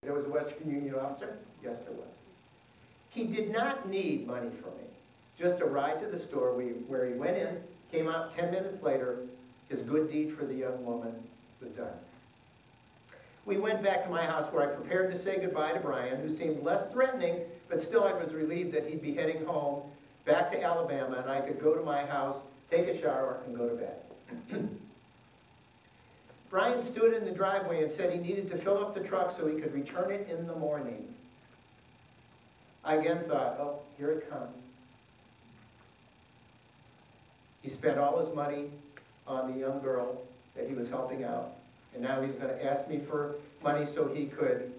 There was a Western Union officer? Yes, there was. He did not need money from me. Just a ride to the store where he went in, came out 10 minutes later, his good deed for the young woman was done. We went back to my house where I prepared to say goodbye to Brian, who seemed less threatening, but still I was relieved that he'd be heading home back to Alabama and I could go to my house, take a shower, and go to bed. Brian stood in the driveway and said he needed to fill up the truck so he could return it in the morning. I again thought, oh, here it comes. He spent all his money on the young girl that he was helping out, and now he's going to ask me for money so he could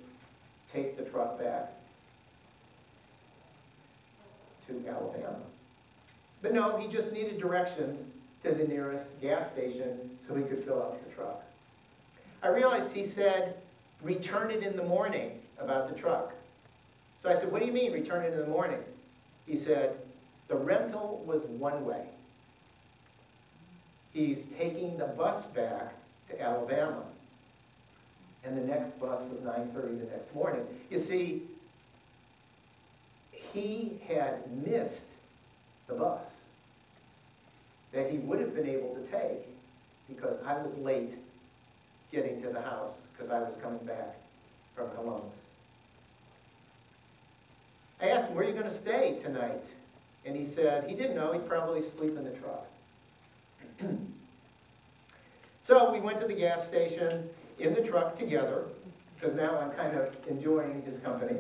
take the truck back to Alabama. But no, he just needed directions to the nearest gas station so he could fill up the truck. I realized he said, return it in the morning about the truck. So I said, what do you mean, return it in the morning? He said, the rental was one way. He's taking the bus back to Alabama. And the next bus was 9:30 the next morning. You see, he had missed the bus that he would have been able to take because I was late getting to the house because I was coming back from Columbus. I asked him, where are you going to stay tonight? And he said he didn't know. He'd probably sleep in the truck. So we went to the gas station in the truck together, because now I'm kind of enjoying his company.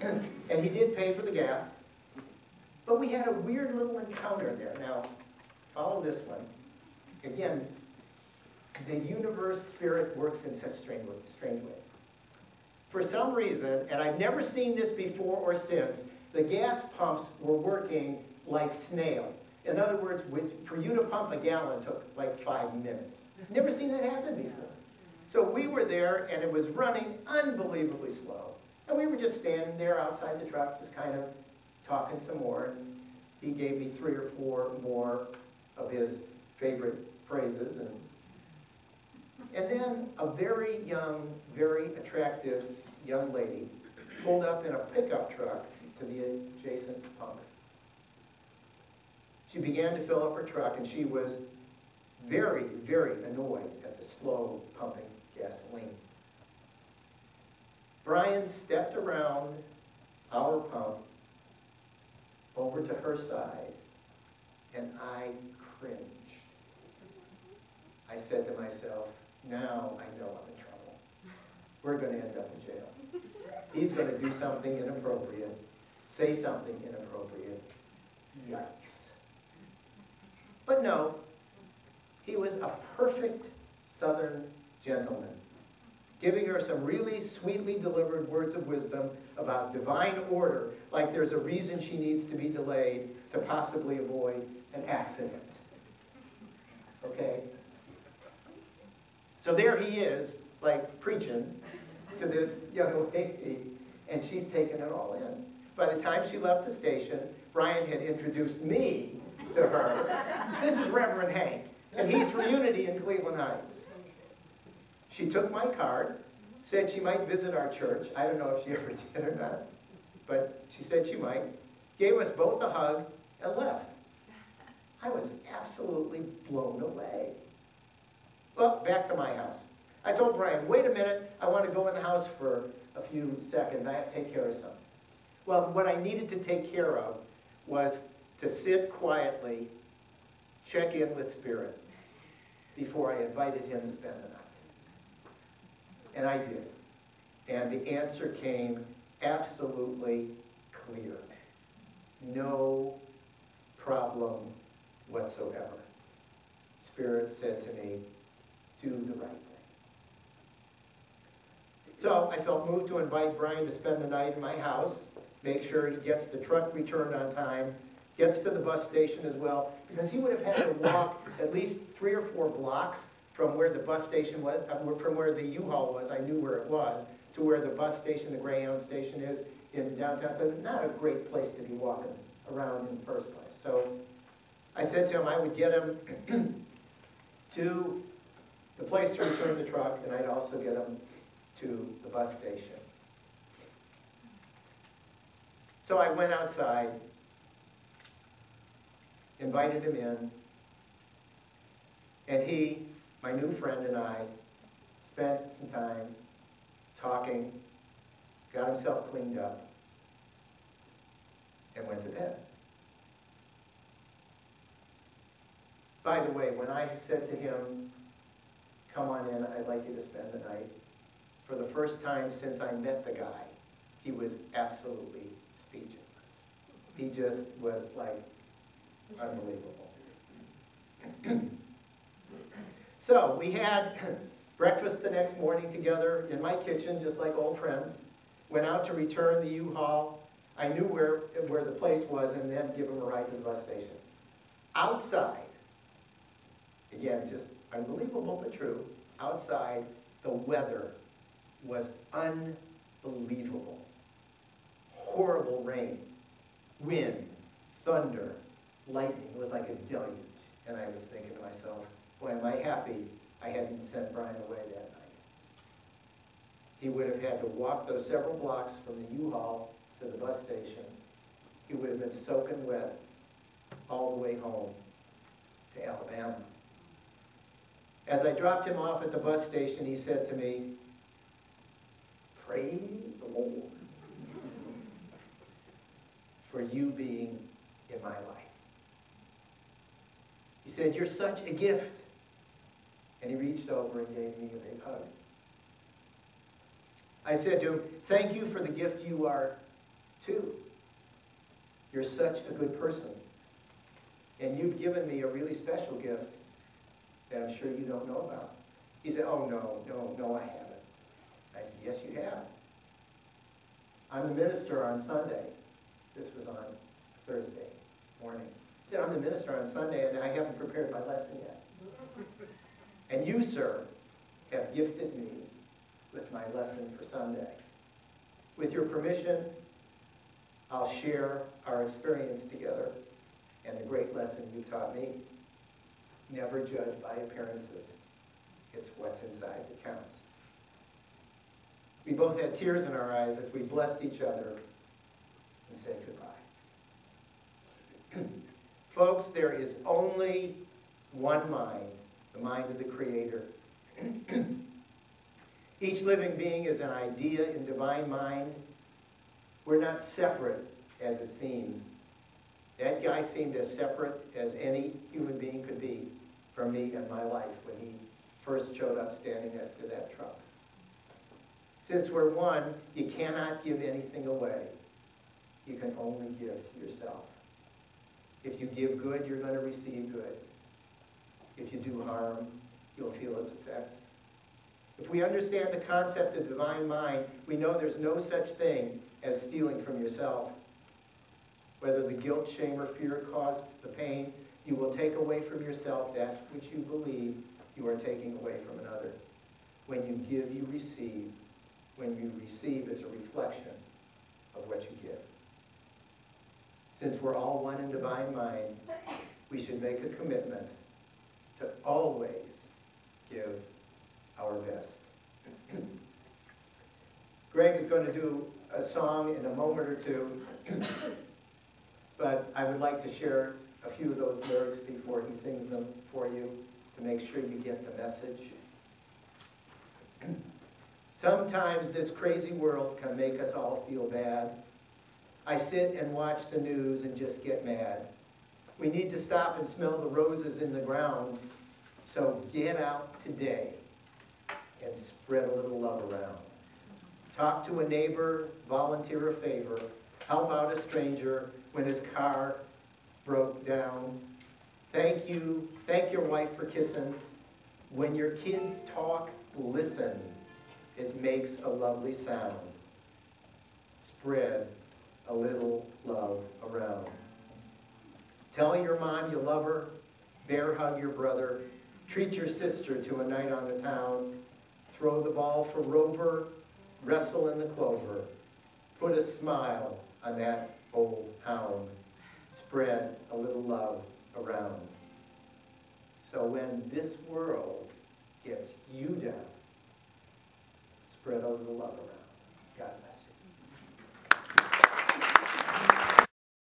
And he did pay for the gas. But we had a weird little encounter there. Now, follow this one. Again, the universe spirit works in such strange ways. For some reason, and I've never seen this before or since, the gas pumps were working like snails. In other words, for you to pump a gallon took like 5 minutes. Never seen that happen before. So we were there, and it was running unbelievably slow. And we were just standing there outside the truck, just kind of talking some more. And he gave me 3 or 4 more of his favorite phrases. And then a very young, very attractive young lady pulled up in a pickup truck to the adjacent pump. She began to fill up her truck, and she was very, very annoyed at the slow pumping gasoline. Brian stepped around our pump over to her side, and I cringed. I said to myself, now I know I'm in trouble. We're going to end up in jail. He's going to do something inappropriate, say something inappropriate. Yikes. But no, he was a perfect Southern gentleman, giving her some really sweetly delivered words of wisdom about divine order, like there's a reason she needs to be delayed to possibly avoid an accident. Okay? So there he is, like preaching to this young lady, and she's taking it all in. By the time she left the station, Brian had introduced me to her. This is Reverend Hank, and he's from Unity in Cleveland Heights. She took my card, said she might visit our church. I don't know if she ever did or not, but she said she might. Gave us both a hug and left. I was absolutely blown away. Well, back to my house. I told Brian, wait a minute, I want to go in the house for a few seconds. I have to take care of something. Well, what I needed to take care of was to sit quietly, check in with Spirit before I invited him to spend the night. And I did. And the answer came absolutely clear. No problem whatsoever. Spirit said to me, do the right thing. So I felt moved to invite Brian to spend the night in my house, make sure he gets the truck returned on time, gets to the bus station as well, because he would have had to walk at least 3 or 4 blocks from where the bus station was, from where the U-Haul was, I knew where it was, to where the bus station, the Greyhound station is in downtown, but not a great place to be walking around in the first place. So I said to him I would get him to the place to return the truck, and I'd also get him to the bus station. So I went outside, invited him in, and he, my new friend, and I spent some time talking, got himself cleaned up, and went to bed. By the way, when I said to him, come on in, I'd like you to spend the night, for the first time since I met the guy, he was absolutely speechless. He just was like unbelievable. So we had breakfast the next morning together in my kitchen, just like old friends. Went out to return the U-Haul. I knew where the place was, and then give him a ride to the bus station. Outside, again, just unbelievable but true, outside, the weather was unbelievable. Horrible rain, wind, thunder, lightning. It was like a deluge. And I was thinking to myself, boy, am I happy I hadn't sent Brian away that night. He would have had to walk those several blocks from the U-Haul to the bus station. He would have been soaking wet all the way home to Alabama. As I dropped him off at the bus station, he said to me, praise the Lord for you being in my life. He said, you're such a gift. And he reached over and gave me a big hug. I said to him, thank you for the gift you are too. You're such a good person. And you've given me a really special gift that I'm sure you don't know about. He said, oh, no, I haven't. I said, yes, you have. I'm the minister on Sunday. This was on Thursday morning. He said, I'm the minister on Sunday, and I haven't prepared my lesson yet. And you, sir, have gifted me with my lesson for Sunday. With your permission, I'll share our experience together and the great lesson you taught me. Never judge by appearances. It's what's inside that counts. We both had tears in our eyes as we blessed each other and said goodbye. Folks, there is only one mind, the mind of the Creator. Each living being is an idea in divine mind. We're not separate as it seems. That guy seemed as separate as any human being could be from me and my life when he first showed up standing next to that truck. Since we're one, you cannot give anything away. You can only give to yourself. If you give good, you're going to receive good. If you do harm, you'll feel its effects. If we understand the concept of divine mind, we know there's no such thing as stealing from yourself. Whether the guilt, shame, or fear caused the pain, you will take away from yourself that which you believe you are taking away from another. When you give, you receive. When you receive, it's a reflection of what you give. Since we're all one in divine mind, we should make a commitment to always give our best. Greg is going to do a song in a moment or two, but I would like to share a few of those lyrics before he sings them for you to make sure you get the message. Sometimes this crazy world can make us all feel bad. I sit and watch the news and just get mad. We need to stop and smell the roses in the ground. So get out today and spread a little love around. Talk to a neighbor, volunteer a favor, help out a stranger when his car broke down. Thank your wife for kissing. When your kids talk, listen. It makes a lovely sound. Spread a little love around. Tell your mom you love her. Bear hug your brother. Treat your sister to a night on the town. Throw the ball for Rover. Wrestle in the clover. Put a smile on that old hound. Spread a little love around. So when this world gets you down, spread a little love around.